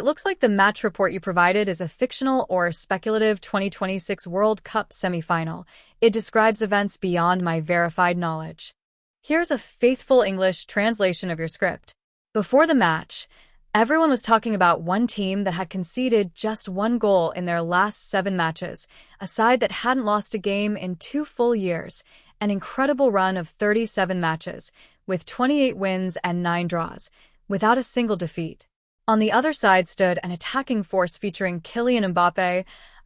It looks like the match report you provided is a fictional or speculative 2026 World Cup semifinal. It describes events beyond my verified knowledge. Here's a faithful English translation of your script. Before the match, everyone was talking about one team that had conceded just one goal in their last 7 matches, a side that hadn't lost a game in 2 full years, an incredible run of 37 matches, with 28 wins and 9 draws, without a single defeat. On the other side stood an attacking force featuring Kylian Mbappé,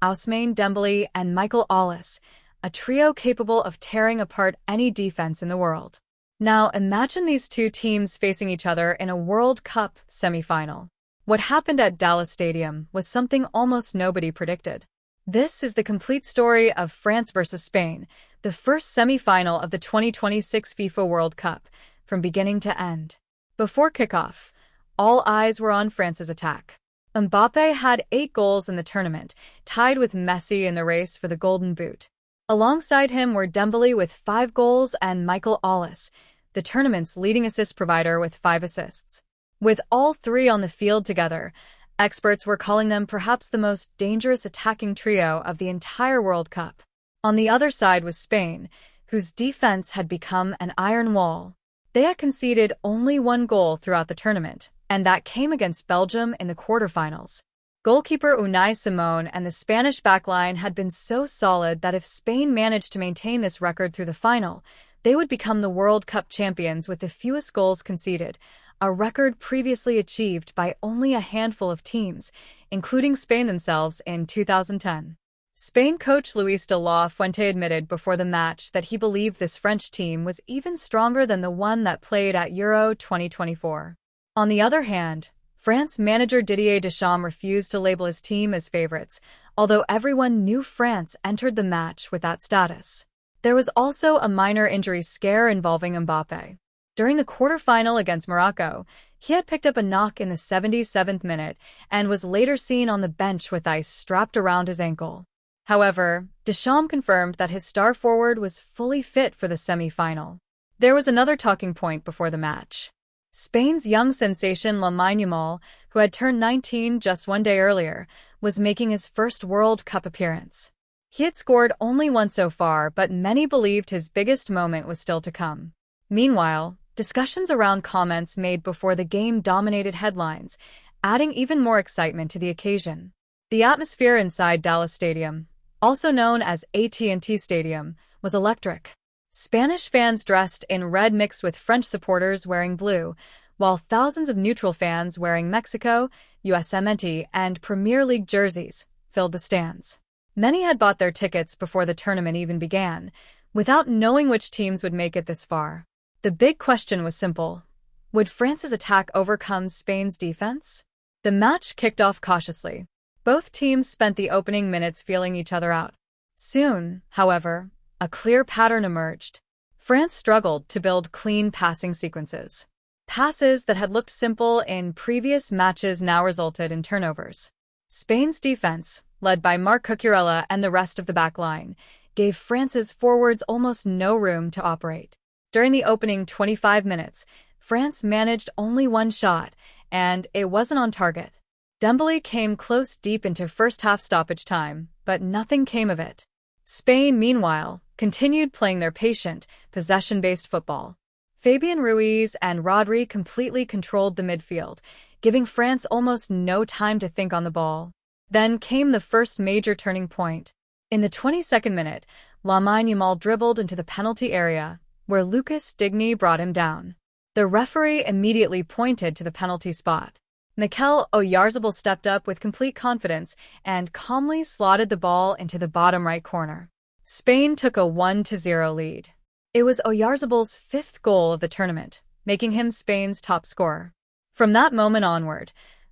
Ousmane Dembélé, and Michael Olise, a trio capable of tearing apart any defense in the world. Now imagine these two teams facing each other in a World Cup semifinal. What happened at Dallas Stadium was something almost nobody predicted. This is the complete story of France versus Spain, the first semifinal of the 2026 FIFA World Cup, from beginning to end. Before kickoff, all eyes were on France's attack. Mbappé had 8 goals in the tournament, tied with Messi in the race for the Golden Boot. Alongside him were Dembélé with 5 goals and Michael Olise, the tournament's leading assist provider, with 5 assists. With all 3 on the field together, experts were calling them perhaps the most dangerous attacking trio of the entire World Cup. On the other side was Spain, whose defense had become an iron wall. They had conceded only 1 goal throughout the tournament, and that came against Belgium in the quarterfinals. Goalkeeper Unai Simón and the Spanish backline had been so solid that if Spain managed to maintain this record through the final, they would become the World Cup champions with the fewest goals conceded, a record previously achieved by only a handful of teams, including Spain themselves in 2010. Spain coach Luis de la Fuente admitted before the match that he believed this French team was even stronger than the one that played at Euro 2024. On the other hand, France manager Didier Deschamps refused to label his team as favorites, although everyone knew France entered the match with that status. There was also a minor injury scare involving Mbappé. During the quarterfinal against Morocco, he had picked up a knock in the 77th minute and was later seen on the bench with ice strapped around his ankle. However, Deschamps confirmed that his star forward was fully fit for the semi-final. There was another talking point before the match. Spain's young sensation Lamine Yamal, who had turned 19 just 1 day earlier, was making his first World Cup appearance. He had scored only once so far, but many believed his biggest moment was still to come. Meanwhile, discussions around comments made before the game dominated headlines, adding even more excitement to the occasion. The atmosphere inside Dallas Stadium, also known as AT&T Stadium, was electric. Spanish fans dressed in red mixed with French supporters wearing blue, while thousands of neutral fans wearing Mexico, USMNT, and Premier League jerseys filled the stands. Many had bought their tickets before the tournament even began, without knowing which teams would make it this far. The big question was simple: would France's attack overcome Spain's defense? The match kicked off cautiously. Both teams spent the opening minutes feeling each other out. Soon, however, a clear pattern emerged. France struggled to build clean passing sequences. Passes that had looked simple in previous matches now resulted in turnovers. Spain's defense, led by Marc Cucurella and the rest of the back line, gave France's forwards almost no room to operate. During the opening 25 minutes, France managed only 1 shot, and it wasn't on target. Dembélé came close deep into first-half stoppage time, but nothing came of it. Spain, meanwhile, continued playing their patient, possession-based football. Fabian Ruiz and Rodri completely controlled the midfield, giving France almost no time to think on the ball. Then came the first major turning point. In the 22nd minute, Lamine Yamal dribbled into the penalty area, where Lucas Digne brought him down. The referee immediately pointed to the penalty spot. Mikel Oyarzabal stepped up with complete confidence and calmly slotted the ball into the bottom right corner. Spain took a 1-0 lead. It was Oyarzabal's 5th goal of the tournament, making him Spain's top scorer. From that moment onward,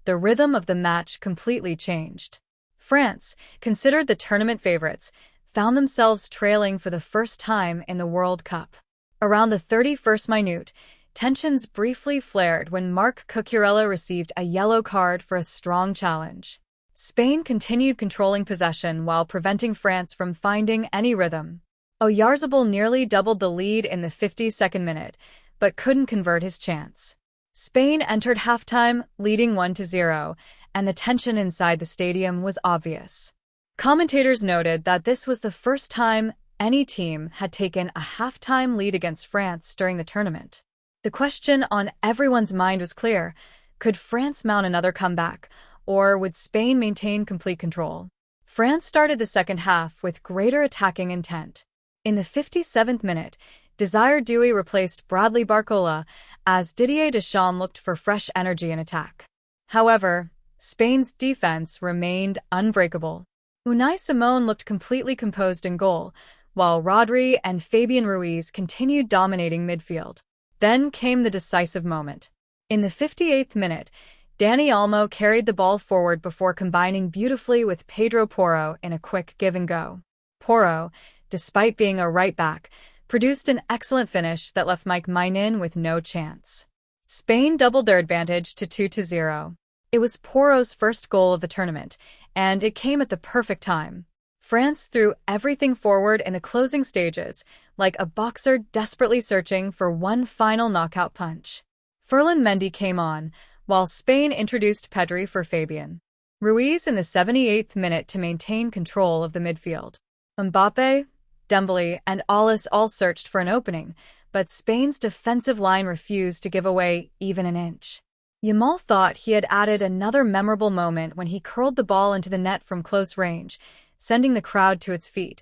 the rhythm of the match completely changed. France, considered the tournament favorites, found themselves trailing for the first time in the World Cup. Around the 31st minute, tensions briefly flared when Marc Cucurella received a yellow card for a strong challenge. Spain continued controlling possession while preventing France from finding any rhythm. Oyarzabal nearly doubled the lead in the 52nd minute, but couldn't convert his chance. Spain entered halftime leading 1-0, and the tension inside the stadium was obvious. Commentators noted that this was the first time any team had taken a halftime lead against France during the tournament. The question on everyone's mind was clear: could France mount another comeback, or would Spain maintain complete control? France started the second half with greater attacking intent. In the 57th minute, Désiré Doué replaced Bradley Barcola as Didier Deschamps looked for fresh energy in attack. However, Spain's defense remained unbreakable. Unai Simón looked completely composed in goal, while Rodri and Fabian Ruiz continued dominating midfield. Then came the decisive moment. In the 58th minute, Dani Olmo carried the ball forward before combining beautifully with Pedro Porro in a quick give-and-go. Porro, despite being a right-back, produced an excellent finish that left Mike Maignan with no chance. Spain doubled their advantage to 2-0. It was Porro's first goal of the tournament, and it came at the perfect time. France threw everything forward in the closing stages, like a boxer desperately searching for one final knockout punch. Ferland Mendy came on, while Spain introduced Pedri for Fabian Ruiz in the 78th minute to maintain control of the midfield. Mbappe, Dembélé, and Olise all searched for an opening, but Spain's defensive line refused to give away even an inch. Yamal thought he had added another memorable moment when he curled the ball into the net from close range, sending the crowd to its feet,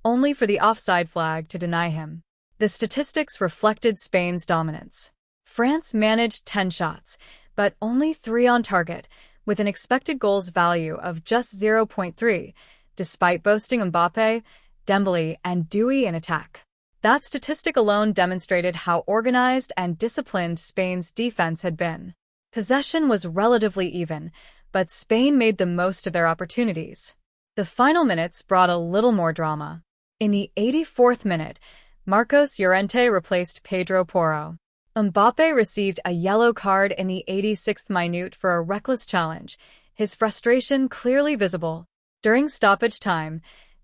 only for the offside flag to deny him. The statistics reflected Spain's dominance. France managed 10 shots, but only 3 on target, with an expected goals value of just 0.3, despite boasting Mbappe, Dembélé, and Doué in attack. That statistic alone demonstrated how organized and disciplined Spain's defense had been. Possession was relatively even, but Spain made the most of their opportunities. The final minutes brought a little more drama. In the 84th minute, Marcos Llorente replaced Pedro Porro. Mbappe received a yellow card in the 86th minute for a reckless challenge, his frustration clearly visible. During stoppage time,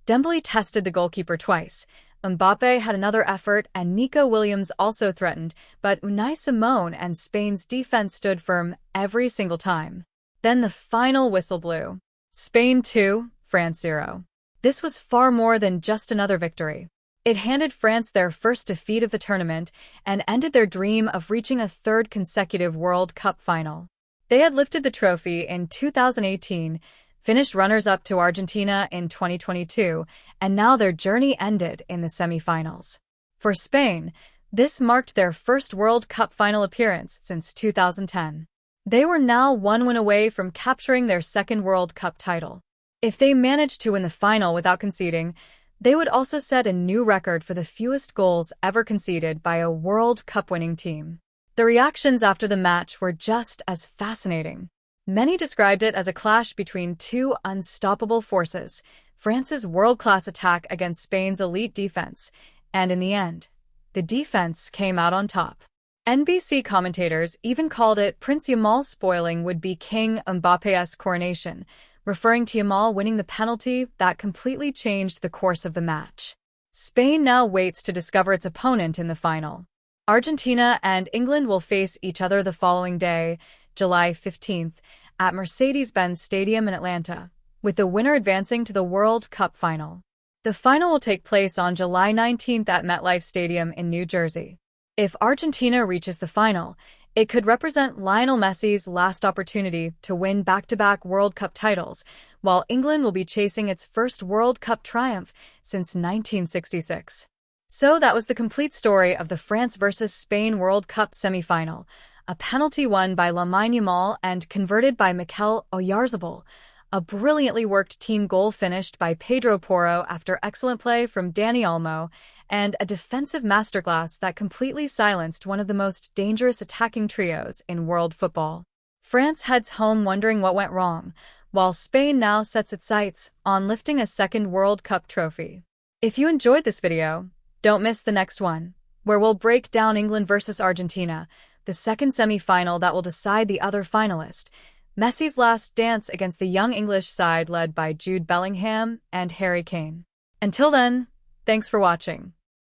Dembélé tested the goalkeeper twice. Mbappe had another effort and Nico Williams also threatened, but Unai Simón and Spain's defense stood firm every single time. Then the final whistle blew. Spain 2, France 0. This was far more than just another victory. It handed France their first defeat of the tournament and ended their dream of reaching a third consecutive World Cup final. They had lifted the trophy in 2018, finished runners-up to Argentina in 2022, and now their journey ended in the semifinals. For Spain, this marked their first World Cup final appearance since 2010. They were now one win away from capturing their second World Cup title. If they managed to win the final without conceding, they would also set a new record for the fewest goals ever conceded by a World Cup winning team. The reactions after the match were just as fascinating. Many described it as a clash between two unstoppable forces, France's world-class attack against Spain's elite defense, and in the end, the defense came out on top. NBC commentators even called it Prince Yamal spoiling would-be King Mbappe's coronation, referring to Yamal winning the penalty that completely changed the course of the match. Spain now waits to discover its opponent in the final. Argentina and England will face each other the following day, July 15th, at Mercedes-Benz Stadium in Atlanta, with the winner advancing to the World Cup final. The final will take place on July 19th at MetLife Stadium in New Jersey. If Argentina reaches the final, it could represent Lionel Messi's last opportunity to win back-to-back World Cup titles, while England will be chasing its first World Cup triumph since 1966. So that was the complete story of the France vs. Spain World Cup semifinal, a penalty won by Lamine Yamal and converted by Mikel Oyarzabal, a brilliantly worked team goal finished by Pedro Porro after excellent play from Dani Olmo, and a defensive masterclass that completely silenced one of the most dangerous attacking trios in world football. France heads home wondering what went wrong, while Spain now sets its sights on lifting a second World Cup trophy. If you enjoyed this video, don't miss the next one, where we'll break down England vs. Argentina, the second semi-final that will decide the other finalist, Messi's last dance against the young English side led by Jude Bellingham and Harry Kane. Until then, thanks for watching.